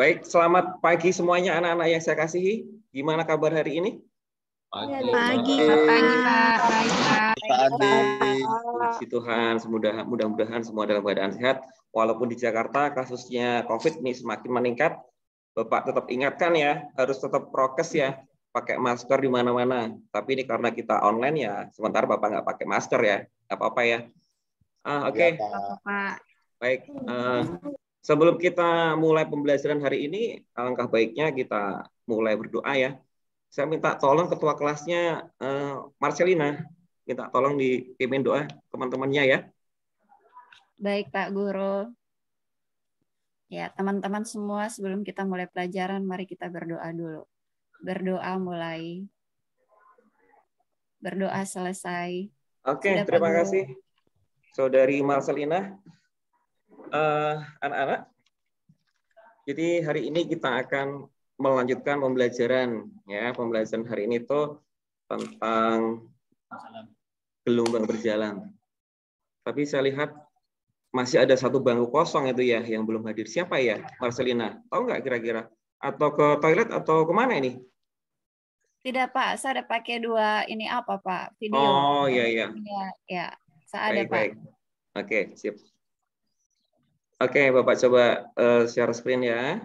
Baik, selamat pagi semuanya anak-anak yang saya kasihi. Gimana kabar hari ini? Pagi. Pagi. Pagi, Pak. Baik, Pak. Pak Andi. Puji Tuhan, mudah-mudahan semua dalam keadaan sehat. Walaupun di Jakarta kasusnya COVID ini semakin meningkat, Bapak tetap ingatkan ya, harus tetap prokes ya, pakai masker di mana-mana. Tapi ini karena kita online ya, sementara Bapak nggak pakai masker ya, nggak apa-apa ya. Oke. Ya, Pak. Baik. Sebelum kita mulai pembelajaran hari ini, alangkah baiknya kita mulai berdoa ya. Saya minta tolong ketua kelasnya Marcelina, minta tolong dipimpin doa teman-temannya ya. Baik, Pak Guru. Ya, teman-teman semua, sebelum kita mulai pelajaran, mari kita berdoa dulu. Berdoa mulai. Berdoa selesai. Oke, Sudah, Pak terima Guru. kasih. Saudari Marcelina. Anak-anak, jadi hari ini kita akan melanjutkan pembelajaran ya. Pembelajaran hari ini itu tentang gelombang berjalan. Tapi saya lihat masih ada satu bangku kosong itu ya yang belum hadir. Siapa ya, Marcelina? Tahu nggak kira-kira? Atau ke toilet atau kemana ini? Tidak, Pak. Saya ada pakai dua ini apa, Pak? Video. Oh, iya. Ya, saya ada, Pak. Baik. Oke, sip. Oke, Bapak coba share screen ya.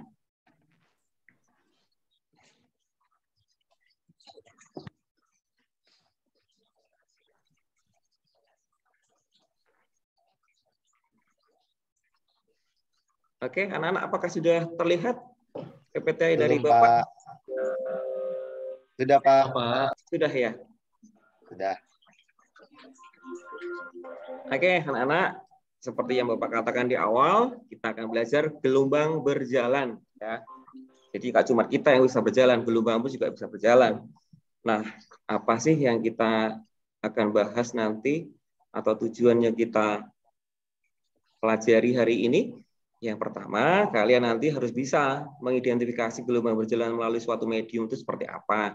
Oke, anak-anak apakah sudah terlihat PPT dari belum, Bapak? Pak. Sudah, Pak. Sudah ya? Sudah. Oke, anak-anak, seperti yang Bapak katakan di awal, kita akan belajar gelombang berjalan ya. Jadi nggak cuma kita yang bisa berjalan, gelombang pun juga bisa berjalan. Nah, apa sih yang kita akan bahas nanti atau tujuannya kita pelajari hari ini? Yang pertama, kalian nanti harus bisa mengidentifikasi gelombang berjalan melalui suatu medium itu seperti apa.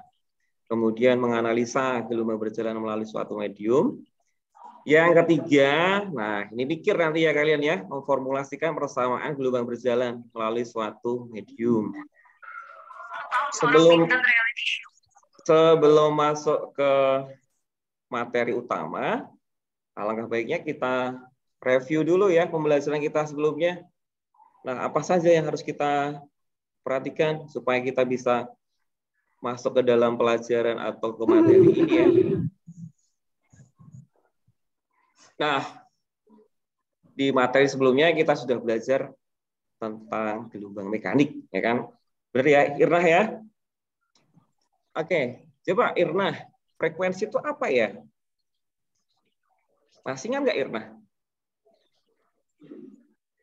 Kemudian menganalisa gelombang berjalan melalui suatu medium. Yang ketiga, nah ini pikir nanti ya kalian ya, memformulasikan persamaan gelombang berjalan melalui suatu medium. Sebelum masuk ke materi utama, alangkah baiknya kita review dulu ya pembelajaran kita sebelumnya. Nah, apa saja yang harus kita perhatikan supaya kita bisa masuk ke dalam pelajaran atau ke materi ini ya. Nah, di materi sebelumnya kita sudah belajar tentang gelombang mekanik, ya kan? Benar ya, Irna ya? Oke, coba Irna, frekuensi itu apa ya? Masih ingat nggak Irna?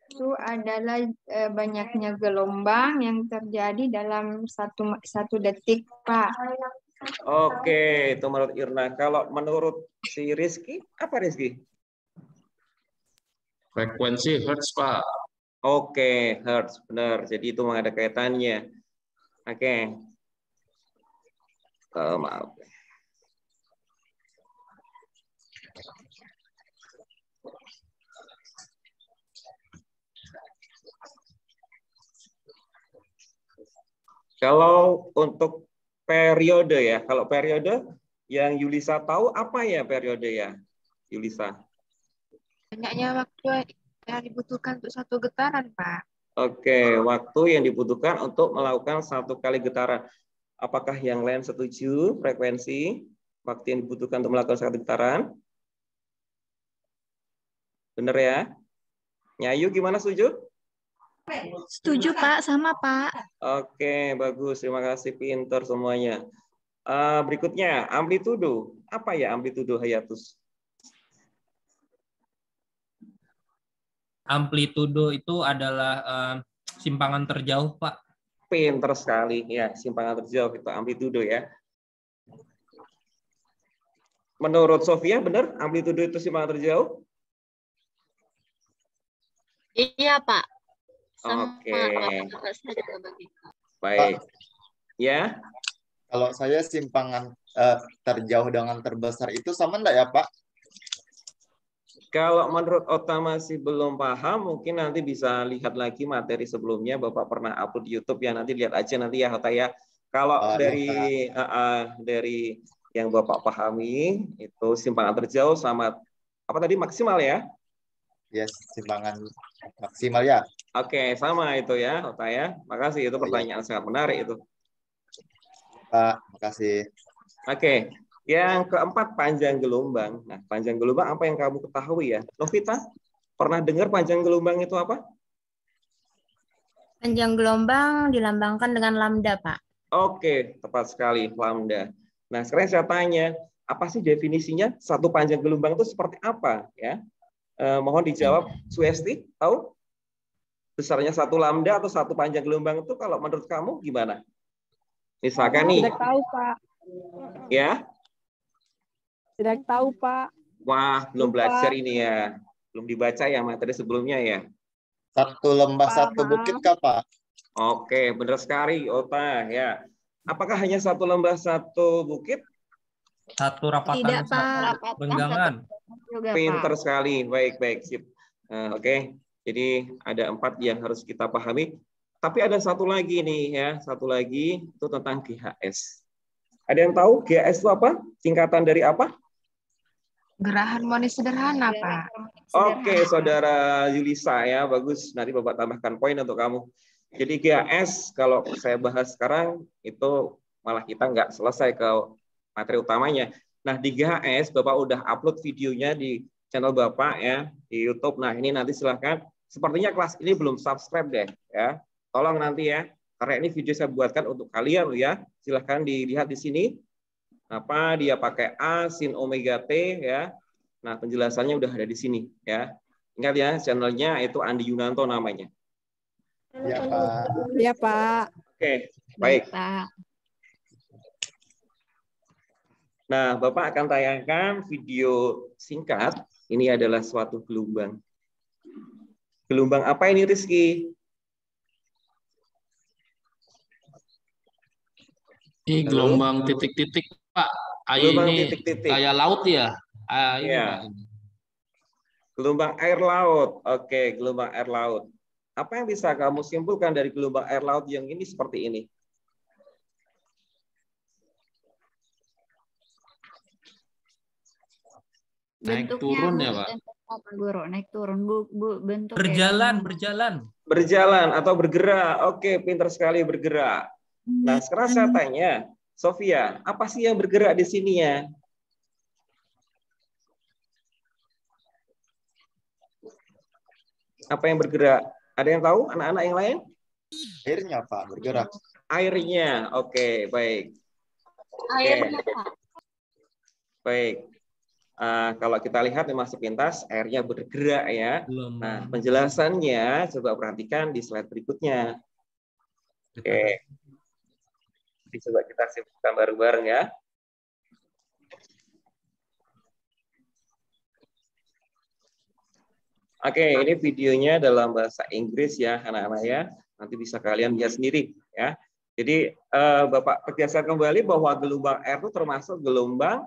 Itu adalah banyaknya gelombang yang terjadi dalam satu detik, Pak. Oke, itu menurut Irna. Kalau menurut si Rizky, apa Rizky? Frekuensi hertz, Pak. Oke, hertz, benar. Jadi itu ada kaitannya. Oke. Maaf. Kalau untuk periode ya, kalau periode yang Yulisa tahu apa ya periode ya, Yulisa? Banyaknya waktu yang dibutuhkan untuk satu getaran, Pak. Oke, waktu yang dibutuhkan untuk melakukan satu kali getaran. Apakah yang lain setuju frekuensi waktu yang dibutuhkan untuk melakukan satu getaran? Benar ya? Nyayu gimana, setuju? Setuju, Pak. Sama, Pak. Oke, bagus. Terima kasih, pinter semuanya. Berikutnya, amplitudo. Apa ya amplitudo, Hayatus? Amplitudo itu adalah simpangan terjauh, Pak. Pinter sekali. Ya, simpangan terjauh itu amplitudo ya. Menurut Sofia, benar amplitudo itu simpangan terjauh? Iya, Pak. Oke. Baik. Ya. Kalau saya simpangan terjauh dengan terbesar itu sama enggak ya, Pak? Kalau menurut Ota masih belum paham, mungkin nanti bisa lihat lagi materi sebelumnya. Bapak pernah upload di YouTube ya, nanti lihat aja nanti ya Ota ya. Kalau Iya, Kak. dari yang Bapak pahami itu simpangan terjauh sama apa tadi maksimal ya? Yes, simpangan maksimal ya. Oke, sama itu ya Ota ya. Makasih itu Oh, iya. pertanyaan sangat menarik itu. Pak, makasih. Oke, yang keempat panjang gelombang. Nah, panjang gelombang apa yang kamu ketahui ya? Novita, pernah dengar panjang gelombang itu apa? Panjang gelombang dilambangkan dengan lambda, Pak. Oke, tepat sekali, lambda. Nah, sekarang saya tanya, apa sih definisinya satu panjang gelombang itu seperti apa? Ya, mohon dijawab, Suesti, tahu? Besarnya satu lambda atau satu panjang gelombang itu kalau menurut kamu gimana? Misalkan nih, Tidak tahu, Pak. ya, Tidak tahu, Pak. wah belum Lupa. belajar ini ya, belum dibaca ya materi sebelumnya ya. Satu lembah, Pak, satu bukit kah, Pak? Oke, benar sekali, Ota ya. Apakah hanya satu lembah satu bukit? Satu rapatan Tidak, satu Pak. renggangan. Juga, Pinter Pak. sekali, baik sip. Oke, jadi ada 4 yang harus kita pahami. Tapi ada satu lagi nih ya, satu lagi itu tentang GHS. Ada yang tahu GHS itu apa? Singkatan dari apa? Gerakan harmonis sederhana, Pak. Oke, Saudara Yulisa ya, bagus. Nanti Bapak tambahkan poin untuk kamu. Jadi GHS kalau saya bahas sekarang itu malah kita nggak selesai ke materi utamanya. Nah di GHS Bapak udah upload videonya di channel Bapak ya di YouTube. Nah ini nanti silahkan. Sepertinya kelas ini belum subscribe deh ya. Tolong nanti ya, karena ini video saya buatkan untuk kalian ya. Silahkan dilihat di sini. Apa dia pakai A sin omega T ya. Nah penjelasannya udah ada di sini ya. Ingat ya channelnya itu Andi Yunanto namanya. Ya, Pak. Ya, Pak. Oke, baik. Pak. Nah, Bapak akan tayangkan video singkat. Ini adalah suatu gelombang. Gelombang apa ini, Rizky? Ini gelombang titik-titik, Pak. Air Gelombang ini titik-titik. kayak laut ya. Ini, Ya. Pak. Gelombang air laut. Oke, gelombang air laut. Apa yang bisa kamu simpulkan dari gelombang air laut yang ini seperti ini? Naik Bentuknya turun ya, Pak? Apa, Guru? Naik turun, bentuk Berjalan, kayak berjalan. Berjalan atau bergerak. Oke, pintar sekali bergerak. Nah, sekarang saya tanya, Sofia, apa sih yang bergerak di sini ya? Apa yang bergerak? Ada yang tahu? Anak-anak yang lain? Airnya, Pak, bergerak. Airnya. Oke, baik. Airnya, Pak. Baik. Kalau kita lihat memang sepintas airnya bergerak ya. Nah, penjelasannya coba perhatikan di slide berikutnya. Oke. Jadi coba kita simpulkan bareng-bareng ya. Oke, ini videonya dalam bahasa Inggris ya, anak-anak ya. Nanti bisa kalian lihat sendiri ya. Jadi Bapak tegaskan kembali bahwa gelombang air itu termasuk gelombang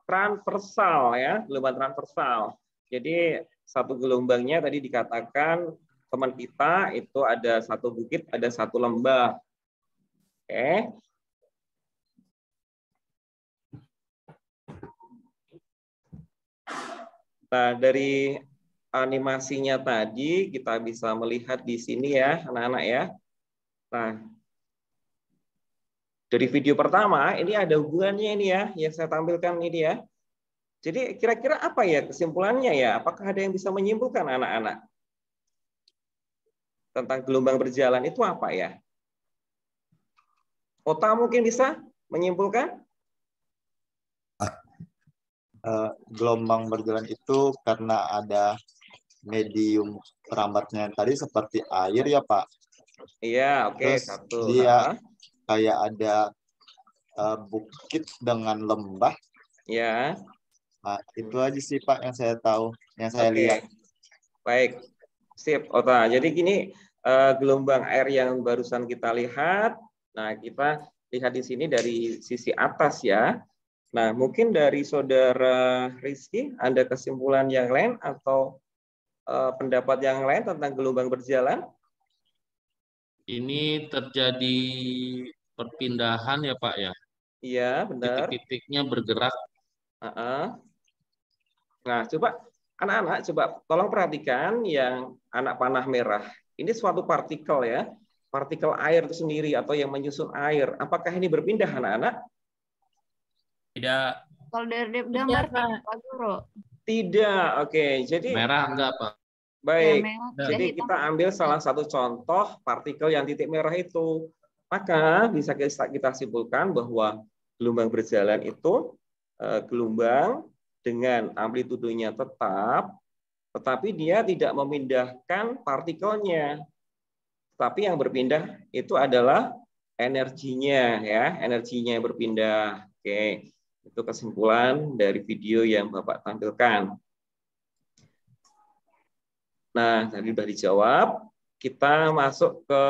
transversal ya, gelombang transversal. Jadi satu gelombangnya tadi dikatakan teman kita itu ada satu bukit, ada satu lembah. Oke. Nah, dari animasinya tadi kita bisa melihat di sini ya, anak-anak ya. Nah, dari video pertama ini ada hubungannya ini ya, yang saya tampilkan ini ya. Jadi kira-kira apa ya kesimpulannya ya? Apakah ada yang bisa menyimpulkan anak-anak? Tentang gelombang berjalan itu apa ya? Ota mungkin bisa menyimpulkan? Gelombang berjalan itu karena ada medium perambatnya tadi seperti air ya, Pak. Iya, oke. Terus Satu. dia kayak ada bukit dengan lembah. Ya. Nah, itu aja sih Pak yang saya tahu, yang saya lihat. Baik, sip, Ota. Jadi gini, gelombang air yang barusan kita lihat, nah kita lihat di sini dari sisi atas ya. Nah, mungkin dari Saudara Rizky, ada kesimpulan yang lain atau pendapat yang lain tentang gelombang berjalan? Ini terjadi perpindahan ya Pak ya. Iya, benar. Titik-titiknya bergerak. Nah, coba anak-anak coba tolong perhatikan yang anak panah merah. Ini suatu partikel ya. Partikel air itu sendiri atau yang menyusun air. Apakah ini berpindah anak-anak? Tidak. Kalau dari gambar Pak Guru. Tidak. Oke, jadi Merah enggak Pak? baik. Ya, merah. Jadi kita ambil salah satu contoh partikel yang titik merah itu. Maka bisa kita simpulkan bahwa gelombang berjalan itu gelombang dengan amplitudenya tetap, tetapi dia tidak memindahkan partikelnya. Tapi yang berpindah itu adalah energinya, ya, energinya yang berpindah. Oke, itu kesimpulan dari video yang Bapak tampilkan. Nah, tadi sudah dijawab. Kita masuk ke,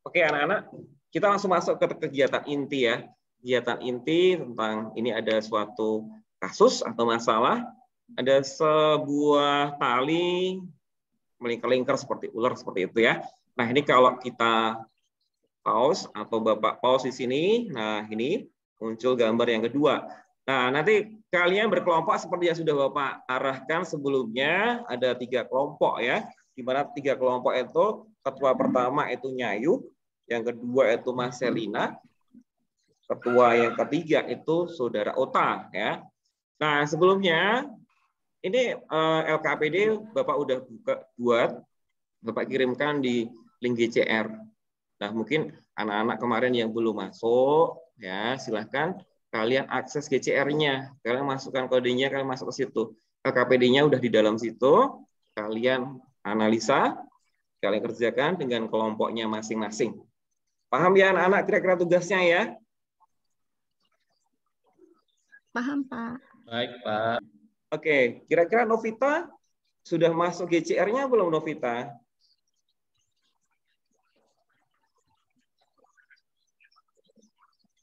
oke anak-anak, kita langsung masuk ke kegiatan inti ya. Kegiatan inti tentang ini ada suatu kasus atau masalah, ada sebuah tali melingkar-lingkar seperti ular seperti itu ya. Nah, ini kalau kita pause atau Bapak pause di sini, nah ini muncul gambar yang kedua. Nah, nanti kalian berkelompok seperti yang sudah Bapak arahkan sebelumnya, ada 3 kelompok ya, di mana 3 kelompok itu, ketua pertama itu Nyayu, yang kedua itu Marcelina, ketua yang ketiga itu Saudara Ota ya. Nah, sebelumnya ini LKPD Bapak udah buat, Bapak kirimkan di link GCR. Nah, mungkin anak-anak kemarin yang belum masuk ya, silahkan kalian akses GCR-nya, kalian masukkan kodenya, kalian masuk ke situ. LKPD-nya udah di dalam situ, kalian analisa, kalian kerjakan dengan kelompoknya masing-masing. Paham ya anak-anak kira-kira tugasnya ya? Paham, Pak. Baik Pak. Oke, kira-kira Novita sudah masuk GCR-nya belum Novita?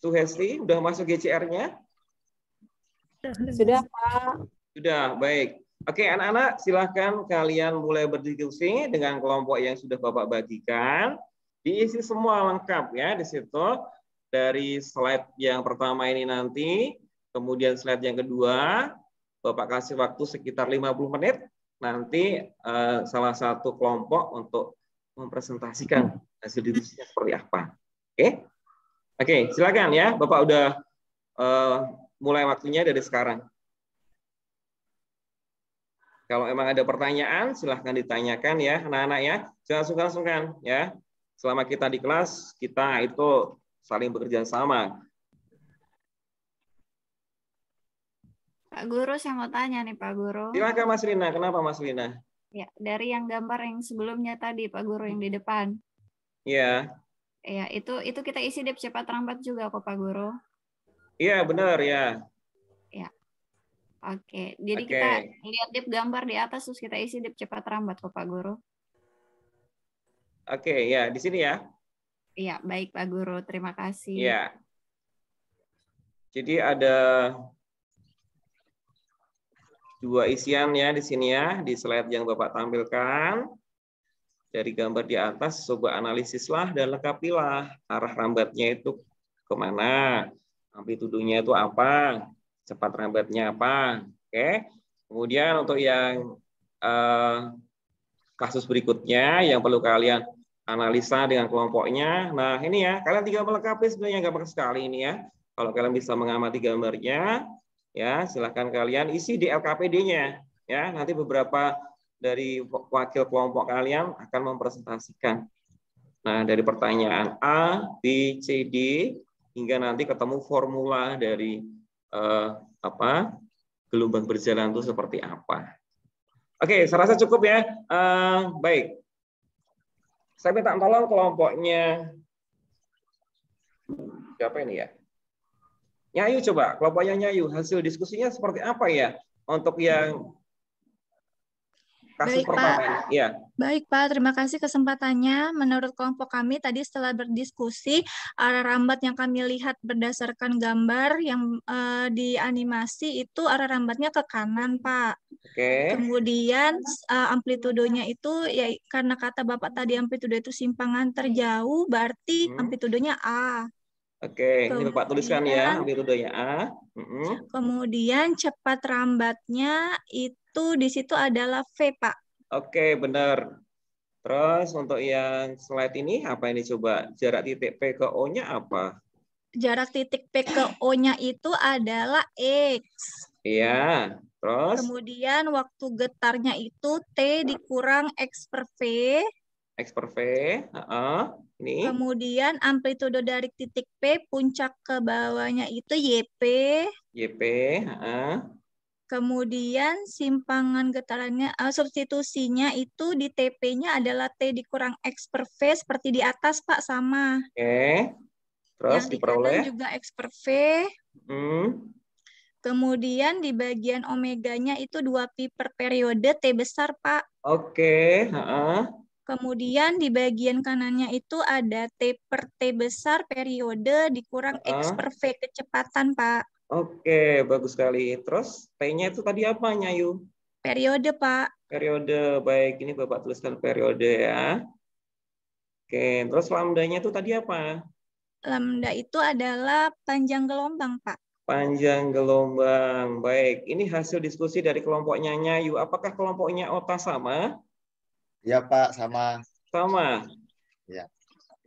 Suhesti, udah masuk GCR-nya? Sudah, Pak. Sudah, baik. Oke, anak-anak, silahkan kalian mulai berdiskusi dengan kelompok yang sudah Bapak bagikan. Diisi semua lengkap ya di situ. Dari slide yang pertama ini nanti, kemudian slide yang kedua, Bapak kasih waktu sekitar 50 menit. Nanti salah satu kelompok untuk mempresentasikan hasil diskusinya seperti apa. Oke? Oke, silakan ya. Bapak udah mulai waktunya dari sekarang. Kalau emang ada pertanyaan, silahkan ditanyakan ya, anak-anak ya. Jangan sungkan-sungkan ya. Selama kita di kelas, kita itu saling bekerja sama. Pak Guru, saya mau tanya nih Pak Guru. Silakan Mas Lina. Kenapa Mas Lina? Ya, dari yang gambar yang sebelumnya tadi Pak Guru yang di depan. Iya. Ya, itu kita isi dip cepat lambat juga kok Pak Guru. Iya, benar ya. Ya. Oke, jadi kita lihat dip gambar di atas terus kita isi dip cepat lambat kok Pak Guru. Oke, ya, di sini ya. Iya, baik Pak Guru, terima kasih. Iya. Jadi ada 2 isian ya di sini ya, di slide yang Bapak tampilkan. Dari gambar di atas, coba analisislah dan lengkapilah arah rambatnya itu kemana, amplitudonya itu apa, cepat rambatnya apa. Oke. Kemudian untuk yang kasus berikutnya yang perlu kalian analisa dengan kelompoknya. Nah ini ya, kalian tinggal melengkapi sebenarnya gampang sekali ini ya. Kalau kalian bisa mengamati gambarnya, ya silahkan kalian isi di LKPD-nya. Ya, nanti beberapa dari wakil kelompok kalian akan mempresentasikan. Nah, dari pertanyaan A, B, C, D hingga nanti ketemu formula dari gelombang berjalan itu seperti apa. Oke, saya rasa cukup ya. Baik. Saya minta tolong kelompoknya. Siapa ini ya? Nyayu coba, kelompoknya Nyayu. Hasil diskusinya seperti apa ya? Untuk yang kasus Baik, Pak. pertama ini. Iya. Baik, Pak. Terima kasih kesempatannya. Menurut kelompok kami tadi setelah berdiskusi, arah rambat yang kami lihat berdasarkan gambar yang di animasi itu arah rambatnya ke kanan, Pak. Oke. Kemudian amplitudonya itu ya karena kata Bapak tadi amplitudo itu simpangan terjauh, berarti amplitudonya A. Oke, ini Bapak tuliskan ya, Kemudian amplitudonya A. kemudian cepat rambatnya itu di situ adalah V, Pak. Oke, benar. Terus untuk yang slide ini apa ini coba? Jarak titik P ke O-nya apa? Jarak titik P ke O-nya itu adalah X. Iya. Terus? Kemudian waktu getarnya itu T dikurang X per V. X per V. Ini. Kemudian amplitudo dari titik P puncak ke bawahnya itu YP. YP. Kemudian simpangan getarannya, substitusinya itu di TP-nya adalah T dikurang X per V seperti di atas, Pak, sama. Oke. Terus Yang di diperoleh? kanan juga X per V. Kemudian di bagian omeganya itu 2pi per periode T besar, Pak. Oke. Kemudian di bagian kanannya itu ada T per T besar periode dikurang X per V kecepatan, Pak. Oke, bagus sekali. Terus T-nya itu tadi apa, Nyayu? Periode, Pak. Periode. Baik, ini Bapak tuliskan periode ya. Oke, terus lambdanya itu tadi apa? Lambda itu adalah panjang gelombang, Pak. Panjang gelombang. Baik, ini hasil diskusi dari kelompoknya Nyayu. Apakah kelompoknya Ota sama? Ya, Pak, sama. Sama? Ya.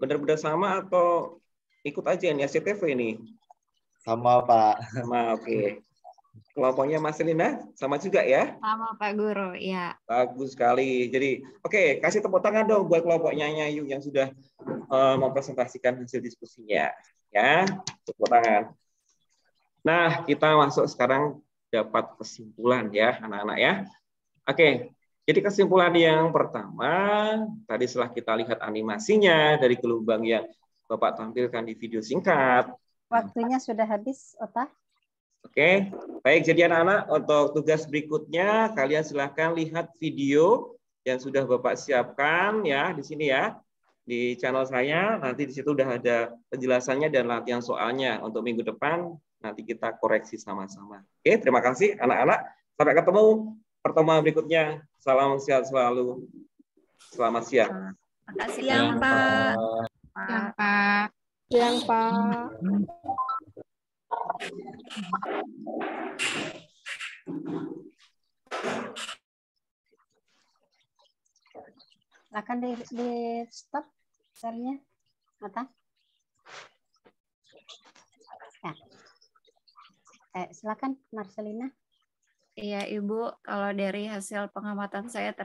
Benar-benar sama atau ikut aja nih SCTV ini? Sama, Pak. Sama, oke. Kelompoknya Mas Lina sama juga ya? Sama Pak Guru, ya. Bagus sekali. Jadi, oke, kasih tepuk tangan dong buat kelompoknya Nyayu yang sudah mempresentasikan hasil diskusinya. Ya, tepuk tangan. Nah, kita masuk sekarang dapat kesimpulan ya, anak-anak ya. Oke, jadi kesimpulan yang pertama, tadi setelah kita lihat animasinya dari gelombang yang Bapak tampilkan di video singkat. Waktunya sudah habis, Ota. Oke, baik. Jadi anak-anak, untuk tugas berikutnya, kalian silahkan lihat video yang sudah Bapak siapkan ya di sini ya, di channel saya. Nanti di situ udah ada penjelasannya dan latihan soalnya. Untuk minggu depan, nanti kita koreksi sama-sama. Oke, terima kasih anak-anak. Sampai ketemu pertemuan berikutnya. Salam sehat selalu. Selamat siang. Makasih, Siang, Pak. Siang, Pak. Siang, Pak. Silakan di stop share-nya, Ota. Ya. Silakan Marcelina. Iya, Ibu, kalau dari hasil pengamatan saya